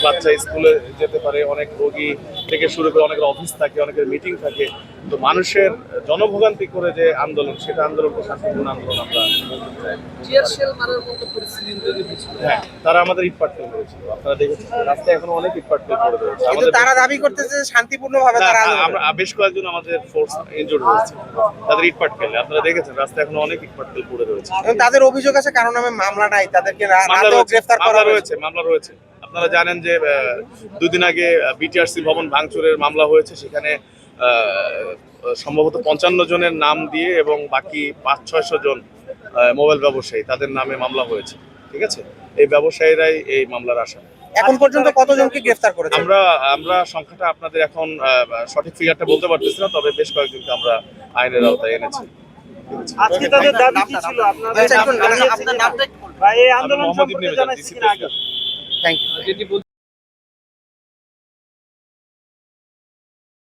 বাচ্চা স্কুলে যেতে পারে, অনেক রোগী থেকে শুরু করে অনেকের অফিস থাকে, অনেকের মিটিং থাকে। তো মানুষের জনভোগান্তি করে যে আন্দোলন, সেটা আন্দোলনকে শান্তিপূর্ণ আন্দোলন আমরা বলতে চাই। হ্যাঁ, তারা আমাদের ইটপাটকেল করেছিল, আপনারা দেখেছেন রাস্তায় এখনো অনেক ইটপাটকেল পড়ে রয়েছে। কিন্তু তারা দাবি করতেছে শান্তিপূর্ণভাবে তারা আন্দোলন আমরা বেশ কয়েকজন আমাদের ফোর্স ইনজুর্ড হয়েছে, তাদের ইটপাটকেল আপনারা দেখেছেন রাস্তায় এখনো অনেক ইটপাটকেল পড়ে রয়েছে। এবং তাদের অভিযোগ আছে কারণ নামে মামলা নাই, তাদেরকে গ্রেফতার করা হয়েছে। মামলা রয়েছে। আপনারা জানেন যে দুদিন আগে বিটিআরসি ভবন ভাঙচুরের মামলা হয়েছে, সেখানে সম্ভবত 55 জনের নাম দিয়ে এবং বাকি 500-600 জন মোবাইল ব্যবসায়ী, তাদের নামে মামলা হয়েছে। ঠিক আছে, এই ব্যবসায়ীরাই এই মামলার আসামি। এখন পর্যন্ত কতজনকে গ্রেফতার করেছে? আমরা সংখ্যাটা আপনাদের এখন সঠিক ফিগারটা বলতে পারতেছি না, তবে বেশ কয়েকজনকে আমরা আইনের আওতায় এনেছি। আজকে তাদের দাবি কি ছিল? আপনাদের নামটা ভাই এই আন্দোলন সম্পর্কে জানাইছেন কিনা আগে? Thank you.